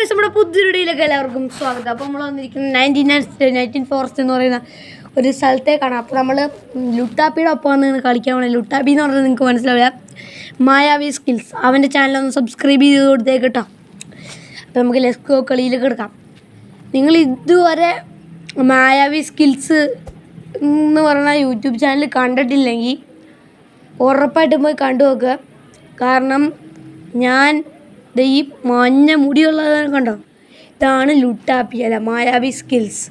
Guys നമ്മുടെ പുതിയൊരുടിയിലേക്ക് എല്ലാവർക്കും സ്വാഗതം. അപ്പോൾ നമ്മൾ വന്നിരിക്കുന്നത് 19 ഫോറസ്റ്റ് എന്ന് പറയുന്ന ഒരു സ്ഥലത്തേക്കാണ്. അപ്പോൾ നമ്മൾ ലുട്ടാപ്പിയുടെ ഒപ്പം നിന്ന് കളിക്കാൻ പോകണം. ലുട്ടാപ്പി എന്ന് പറഞ്ഞാൽ നിങ്ങൾക്ക് മനസ്സിലാവില്ല, മായാവി സ്കിൽസ്. അവൻ്റെ ചാനലൊന്ന് സബ്സ്ക്രൈബ് ചെയ്ത് കൊടുത്തേക്ക് കേട്ടോ. അപ്പോൾ നമുക്ക് ലെസ്കോ കളിയിലേക്ക് എടുക്കാം. നിങ്ങൾ ഇതുവരെ മായാവി സ്കിൽസ് എന്ന് പറഞ്ഞ യൂട്യൂബ് ചാനൽ കണ്ടിട്ടില്ലെങ്കിൽ ഉറപ്പായിട്ടും പോയി കണ്ടു നോക്കുക. കാരണം ഞാൻ ഈ മഞ്ഞ മുടിയുള്ളത് കണ്ടോ, ഇതാണ് ലുട്ടാപ്പി, അല്ല മായാവി സ്കിൽസ്.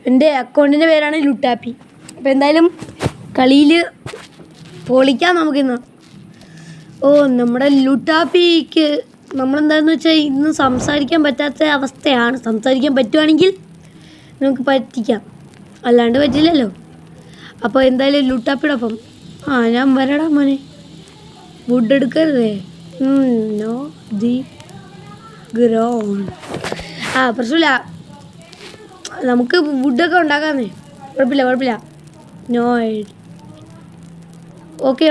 എൻ്റെ അക്കൗണ്ടിൻ്റെ പേരാണ് ലുട്ടാപ്പി. അപ്പോൾ എന്തായാലും കളിയിൽ പൊളിക്കാം നമുക്കിന്ന്. നമ്മുടെ ലുട്ടാപ്പിക്ക് നമ്മളെന്താണെന്ന് വെച്ചാൽ ഇന്ന് സംസാരിക്കാൻ പറ്റാത്ത അവസ്ഥയാണ്. സംസാരിക്കാൻ പറ്റുവാണെങ്കിൽ നമുക്ക് പറ്റിക്കാം, അല്ലാണ്ട് പറ്റില്ലല്ലോ. അപ്പോൾ എന്തായാലും ലുട്ടാപ്പിയുടെ ഒപ്പം ഞാൻ വരടാ മോനെ. വുഡ് എടുക്കരുതേ. No the ground. പ്രശ്നമില്ല, നമുക്ക് വുഡൊക്കെ ഉണ്ടാക്കാന്നേ. കുഴപ്പമില്ല. നോ ഓക്കെ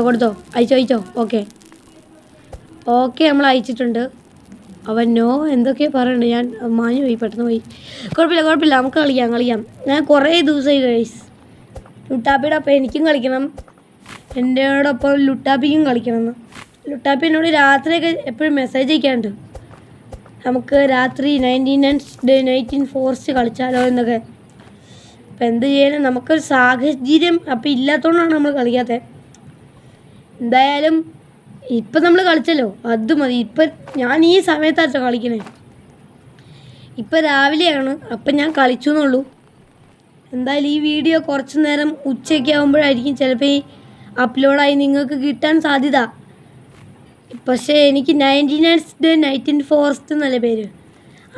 കൊടുത്തോ. അയച്ചോ. ഓക്കെ നമ്മൾ അയച്ചിട്ടുണ്ട്. അവൻ നോ എന്തൊക്കെയാണ് പറയണ്ടേ, ഞാൻ മാഞ്ഞു പോയി, പെട്ടെന്ന് പോയി. കുഴപ്പമില്ല, നമുക്ക് കളിക്കാം. ഞാൻ കുറേ ദിവസമായി ഗൈസ് ലുട്ടാപ്പിയുടെ ഒപ്പം എനിക്കും കളിക്കണം, എന്നോടൊപ്പം ലുട്ടാപ്പിക്കും കളിക്കണമെന്ന്. ലുട്ടാപ്പി എന്നോട് രാത്രിയൊക്കെ എപ്പോഴും മെസ്സേജ് അയക്കാറുണ്ട്, നമുക്ക് രാത്രി 19 ഫോറസ്റ്റ് കളിച്ചാലോ എന്നൊക്കെ. അപ്പം എന്ത് ചെയ്യാനും നമുക്കൊരു സാഹചര്യം അപ്പം ഇല്ലാത്തതുകൊണ്ടാണ് നമ്മൾ കളിക്കാത്തത്. എന്തായാലും ഇപ്പം നമ്മൾ കളിച്ചല്ലോ, അത് മതി. ഇപ്പം ഞാൻ ഈ സമയത്താണ് കളിക്കണേ. ഇപ്പം രാവിലെയാണ്, അപ്പം ഞാൻ കളിച്ചു എന്നുള്ളൂ. എന്തായാലും ഈ വീഡിയോ കുറച്ച് നേരം ഉച്ചയ്ക്ക് ആകുമ്പോഴായിരിക്കും ചിലപ്പോൾ ഈ അപ്ലോഡായി നിങ്ങൾക്ക് കിട്ടാൻ സാധ്യത. പക്ഷേ എനിക്ക് 99th day night in forest എന്നല്ല പേര്.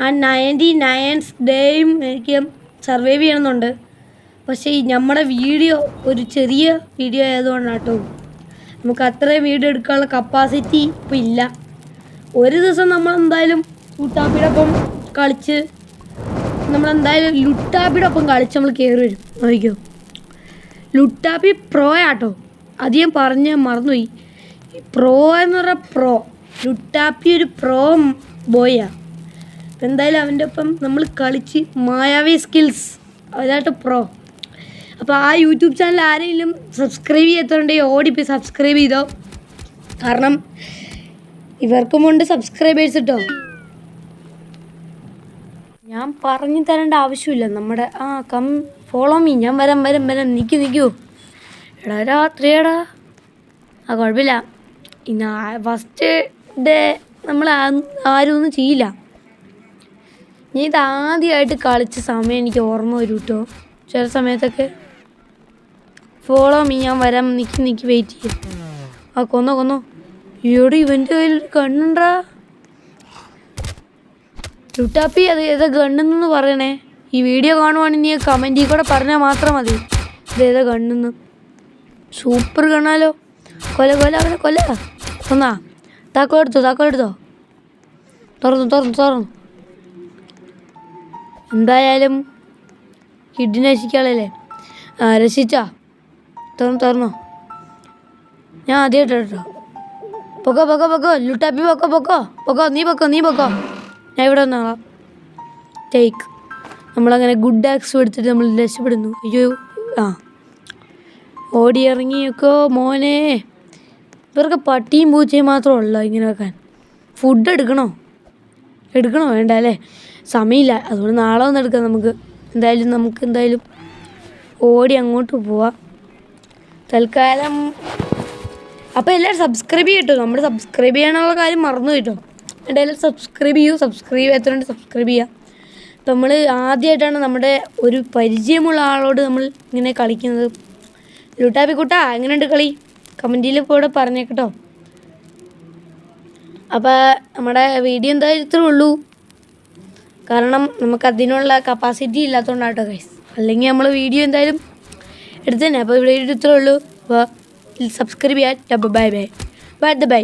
ആ 99th ഡേയും എനിക്ക് സർവൈവ് ചെയ്യണമെന്നുണ്ട്. പക്ഷേ നമ്മുടെ വീഡിയോ ഒരു ചെറിയ വീഡിയോ ആയതുകൊണ്ടാണ് കേട്ടോ, നമുക്ക് അത്രയും വീഡിയോ എടുക്കാനുള്ള കപ്പാസിറ്റി ഇപ്പം ഇല്ല. ഒരു ദിവസം നമ്മളെന്തായാലും ലുട്ടാപ്പിയുടെ ഒപ്പം കളിച്ച് നമ്മൾ കയറി വരും. നോക്കിക്കോ, ലുട്ടാപ്പി പ്രോ ആട്ടോ. അധികം പറഞ്ഞ് മറന്നുപോയി. പ്രോ എന്ന് പറഞ്ഞാൽ ലുട്ടാപ്പി ഒരു പ്രോ ബോയാണ്. എന്തായാലും അവൻ്റെ ഒപ്പം നമ്മൾ കളിച്ച് മായാവി സ്കിൽസ് അതായിട്ട് പ്രോ. അപ്പോൾ ആ യൂട്യൂബ് ചാനൽ ആരെങ്കിലും സബ്സ്ക്രൈബ് ചെയ്യാത്തതുണ്ടെങ്കിൽ ഓടിപ്പോയി സബ്സ്ക്രൈബ് ചെയ്തോ. കാരണം ഇവർക്കുമുണ്ട് സബ്സ്ക്രൈബേഴ്സ് കേട്ടോ. ഞാൻ പറഞ്ഞു തരേണ്ട ആവശ്യമില്ല. നമ്മുടെ കം ഫോളോ മീ. ഞാൻ വരാം. നിൽക്കൂ. എടാ രാത്രിയടാ. കുഴപ്പമില്ല. ഇന്ന് ഫസ്റ്റ് ഡേ നമ്മൾ ആരും ഒന്നും ചെയ്യില്ല. ഞാൻ ഇത് ആദ്യമായിട്ട് കളിച്ച സമയം എനിക്ക് ഓർമ്മ വരും കേട്ടോ. ചില സമയത്തൊക്കെ ഫോളോ മീ. ഞാൻ വരാം. നിൽക്കി വെയിറ്റ് ചെയ്യും. കൊന്നോ. ഈയോടെ ഇവൻ്റെ കയ്യിൽ കണ്ണുണ്ടാ. ലുട്ടാപ്പി അത് ഏതാ ഗണ്ണെന്ന് പറയണേ. ഈ വീഡിയോ കാണുവാണെങ്കിൽ കമൻറ്റിൽ കൂടെ പറഞ്ഞാൽ മാത്രം മതി ഇതേതാ ഗണ്ണെന്ന്. സൂപ്പർ ഗണ്ണാലോ. അവനെ കൊന്നാ. താക്കോലെടുത്തോ. തുറന്നു. എന്തായാലും കിഡിനെ രക്ഷിക്കാളല്ലേ. രക്ഷിച്ചാ തുറന്നോ. ഞാൻ ആദ്യമായിട്ട് കേട്ടോ. പൊക്കോ ലുട്ടാപ്പി പൊക്കോ. നീ പൊക്കോ. ഞാൻ ഇവിടെ വന്നാളാം. ടേക്ക്. നമ്മളങ്ങനെ ഗുഡ് ആക്സ് എടുത്തിട്ട് നമ്മൾ രക്ഷപ്പെടുന്നു. അയ്യോ ഓടി ഇറങ്ങിയൊക്കെ മോനെ. ഇവർക്ക് പട്ടിയും പൂച്ചയും മാത്രമല്ല ഇങ്ങനെ വെക്കാൻ. ഫുഡ് എടുക്കണോ വേണ്ട അല്ലേ? സമയമില്ല, അതുകൊണ്ട് നാളെ ഒന്ന് എടുക്കാം നമുക്ക്. എന്തായാലും ഓടി അങ്ങോട്ട് പോവാം തൽക്കാലം. അപ്പോൾ എല്ലാവരും സബ്സ്ക്രൈബ് ചെയ്യട്ടോ. നമ്മൾ സബ്സ്ക്രൈബ് ചെയ്യാനുള്ള കാര്യം മറന്നു കേട്ടോ. എന്തായാലും സബ്സ്ക്രൈബ് ചെയ്യാത്തതുകൊണ്ട് സബ്സ്ക്രൈബ് ചെയ്യുക. അപ്പം നമ്മൾ ആദ്യമായിട്ടാണ് നമ്മുടെ ഒരു പരിചയമുള്ള ആളോട് നമ്മൾ ഇങ്ങനെ കളിക്കുന്നത്. ലുട്ടാപ്പി കുട്ടാ എങ്ങനെയുണ്ട് കളി? കമൻറ്റിൽ കൂടെ പറഞ്ഞേക്കട്ടോ. അപ്പോൾ നമ്മുടെ വീഡിയോ എന്തായാലും ഇത്രേ ഉള്ളൂ. കാരണം നമുക്ക് അതിനുള്ള കപ്പാസിറ്റി ഇല്ലാത്തതുകൊണ്ടാട്ടോ ഗൈസ്. അല്ലെങ്കിൽ നമ്മൾ വീഡിയോ എന്തായാലും എടുത്തു തന്നെ. അപ്പോൾ ഇവിടെ ഇത്രേ ഉള്ളൂ. അപ്പോൾ സബ്സ്ക്രൈബ് ചെയ്യാം. ബൈ.